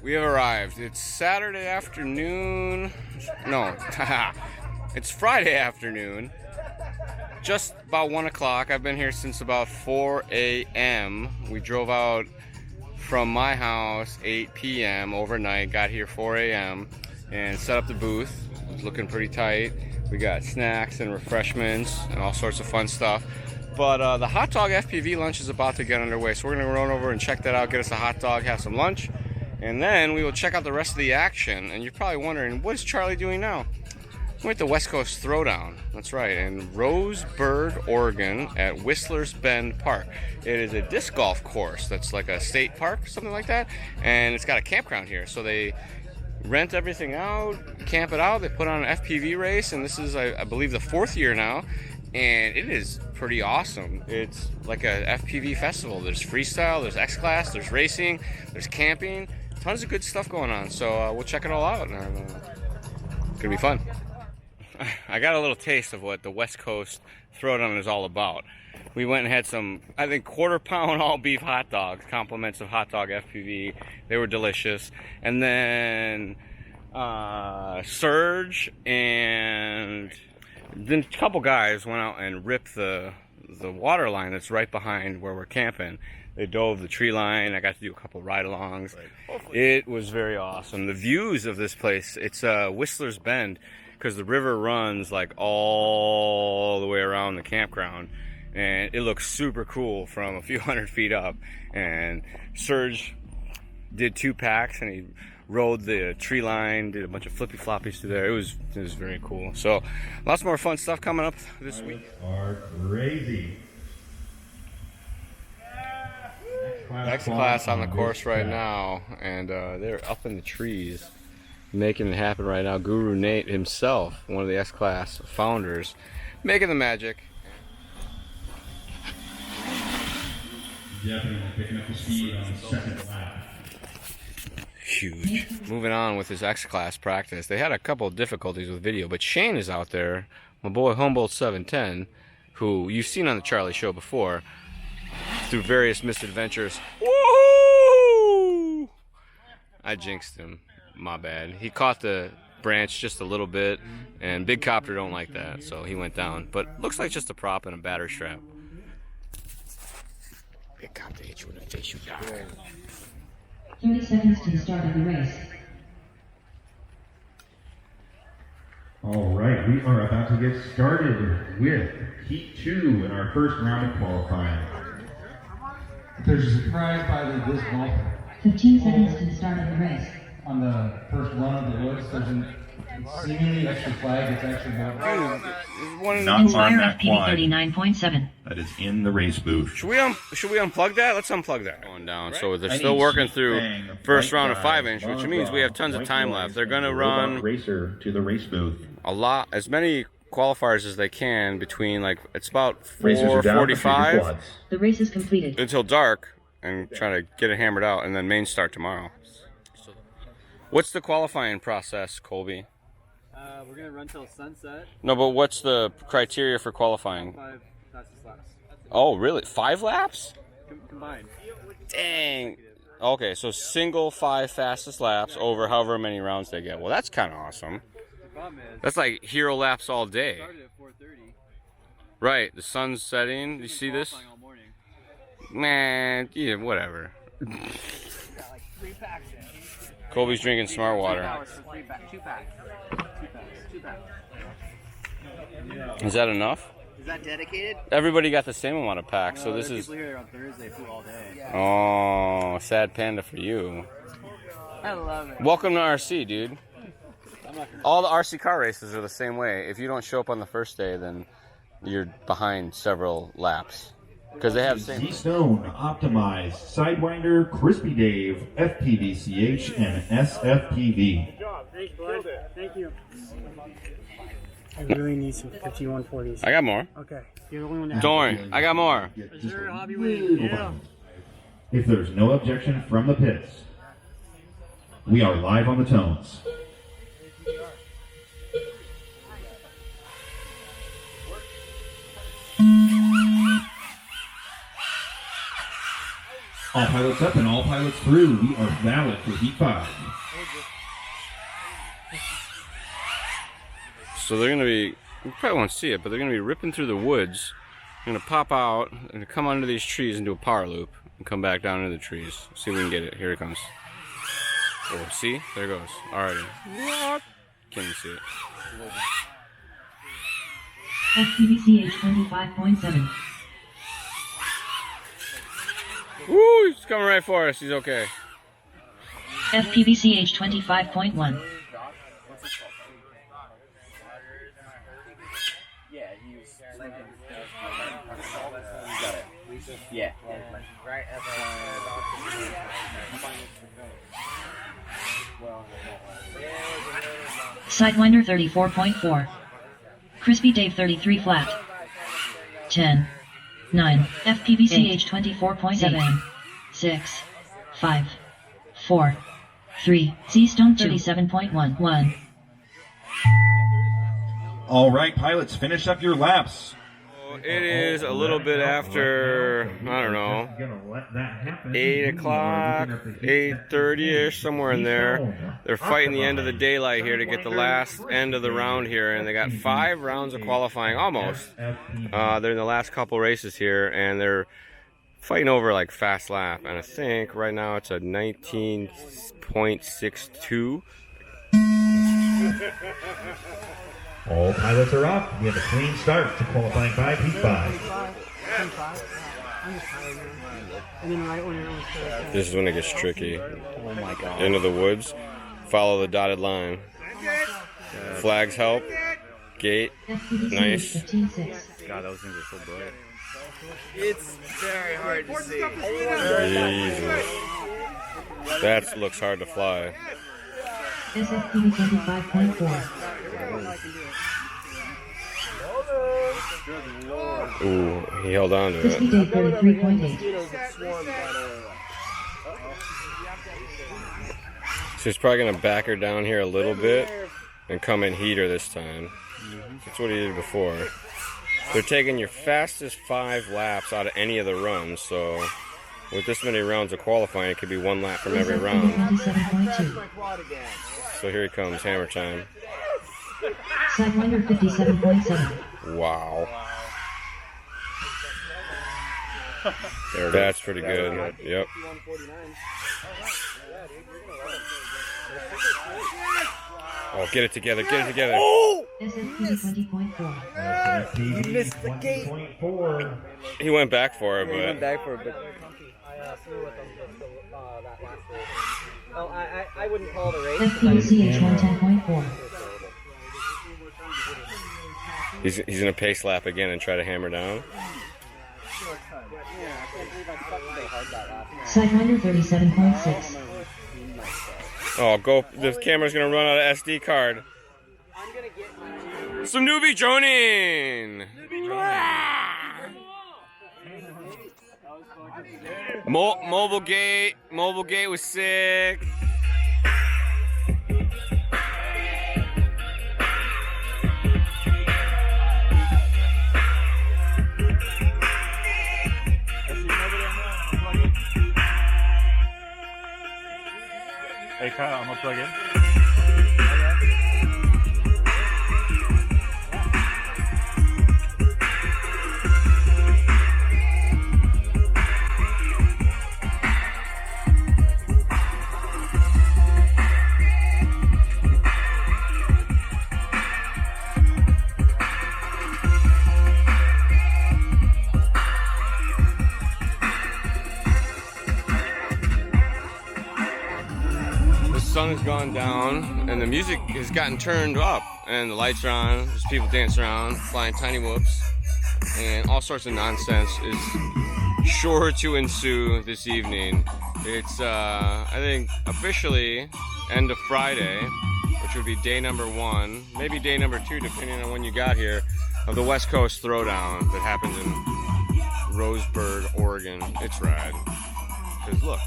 We have arrived. It's Saturday afternoon. No, it's Friday afternoon. Just about 1 o'clock. I've been here since about 4 a.m. We drove out from my house 8 p.m. overnight. Got here 4 a.m. and set up the booth. It was looking pretty tight. We got snacks and refreshments and all sorts of fun stuff. But the hot dog FPV lunch is about to get underway. So we're going to run over and check that out, get us a hot dog, have some lunch. And then we will check out the rest of the action. And you're probably wondering, what is Charlie doing now? We're at the West Coast Throwdown. That's right, in Roseburg, Oregon at Whistler's Bend Park. It is a disc golf course that's like a state park, something like that. And it's got a campground here. So they rent everything out, camp it out. They put on an FPV race. And this is, I believe, the 4th year now. And it is pretty awesome. It's like a FPV festival. There's freestyle, there's Xclass, there's racing, there's camping. Tons of good stuff going on. So we'll check it all out. It's gonna be fun. I got a little taste of what the West Coast Throwdown is all about. We went and had some, I think, quarter-pound all-beef hot dogs, compliments of hot dog FPV. They were delicious. And then Surge and then a couple guys went out and ripped the water line that's right behind where we're camping. They dove the tree line. I got to do a couple ride-alongs. It was very awesome. The views of this place, it's Whistler's Bend, because the river runs like all the way around the campground. And it looks super cool from a few hundred feet up. And Serge did 2 packs, and he rode the tree line, did a bunch of flippy floppies through there. It was very cool. So lots more fun stuff coming up this week. Are crazy. Xclass on the course right now, and they're up in the trees making it happen right now. Guru Nate himself, one of the Xclass founders, making the magic. Definitely picking up the speed on the second lap. Huge. Moving on with his Xclass practice. They had a couple of difficulties with video, but Shane is out there, my boy Humboldt 710, who you've seen on the Charlie Show before, through various misadventures. Woohoo! I jinxed him. My bad. He caught the branch just a little bit, and Big Copter don't like that, so he went down. But looks like just a prop and a battery strap. Big Copter hit you in the face, you die. 30 seconds to the start of the race. All right, we are about to get started with Heat 2 in our first round of qualifying. There's a surprise by the disc golf 15 seconds to the start of the race. on the first run of the woods. There's a seemingly extra flag that's actually not. Not on that FPV quad. 39.7. That is in the race booth. Should we unplug that? Let's unplug that. Going down. So they're still working through first round of 5-inch, which means we have tons of time left. They're going to run racer to the race booth. a lot, as many qualifiers as they can between, like, it's about Racers are down for 4:45 quads. The race is completed. until dark, and try to get it hammered out, and then main start tomorrow. What's the qualifying process, Colby? We're gonna run till sunset. No, but what's the criteria for qualifying? 5 fastest laps. Oh, really? 5 laps? Combined. Dang. Okay, so single 5 fastest laps over however many rounds they get. Well, that's kind of awesome. The problem is, That's like hero laps all it day. started at 4:30. Right, the sun's setting. You Been see this? qualifying all morning. Man, yeah, whatever. Got like 3 packs in. Colby's drinking smart 2 water. hours for 3 packs. 2 packs. 2 packs. Is that enough? Is that dedicated? Everybody got the same amount of packs, so No, this there are is... people here on Thursday flew all day. Oh, sad panda for you. I love it. Welcome to RC, dude. All the RC car races are the same way. If you don't show up on the first day, then you're behind several laps. Because they have the same... Z-Stone, Optimize, Sidewinder, Crispy Dave, FPVCH, and SFPV. Thanks, bud. Thank you. I really need some 5140s. I got more. Okay. You're the only one that Don't worry, I got more. Is there a Hobbywing? Yeah. If there's no objection from the pits, we are live on the tones. All pilots up and all pilots through. We are valid for heat 5. So they're going to be, you probably won't see it, but they're going to be ripping through the woods. They're going to pop out and come under these trees and do a power loop and come back down into the trees. See if we can get it. Here it comes. Oh, see? There it goes. Alrighty. What? Can't even see it. FPV 25.7. Woo! He's coming right for us. He's okay. FPV 25.1. Yeah, he was slinking. Got it. Yeah. Right at Sidewinder 34.4. Crispy Dave 33 flat. 10. 9. FPV 24.7. 6. 5. 4. 3. Z-Stone 37.1. All right, pilots, finish up your laps. It is a little bit after, I don't know, 8 o'clock, 8:30ish, somewhere in there. They're fighting the end of the daylight here to get the last end of the round here, and they got 5 rounds of qualifying, almost. They're in the last couple races here, and they're fighting over like fast lap, and I think right now it's a 19.62. All pilots are off. We have a clean start to qualifying 5, heat 5. And then right when you're almost This is when it gets tricky. Oh my god. Into the woods, follow the dotted line. Flags help. Gate. Nice. 15.6. God, those things are so bright. It's very hard to see. Jesus. That looks hard to fly. SFPV 25.4. Ooh, he held on to Crispy it. Dave 33.8. So he's probably going to back her down here a little bit and come in heater this time. That's what he did before. They're taking your fastest 5 laps out of any of the runs, so with this many rounds of qualifying, it could be 1 lap from every round. 27.2. So here he comes, hammer time. Sidewinder 57.7. Wow. That's pretty good. Yep. Oh, get it together, get it together. SFPV 20.4. You missed the gate. He went back for it, He went but back for it, but Oh, I wouldn't call it a race. FPV 110.4. he's gonna pace lap again and try to hammer down. Sidewinder 37.6. Oh, go! The camera's gonna run out of SD card. Some newbie joining. Mobile gate was sick. Hey Kyle, I'm gonna plug in. The sun has gone down and the music has gotten turned up and the lights are on. There's people dancing around, flying tiny whoops, and all sorts of nonsense is sure to ensue this evening. It's I think officially end of Friday, which would be day number 1, maybe day number 2 depending on when you got here, of the West Coast Throwdown that happens in Roseburg, Oregon. It's rad. Because look.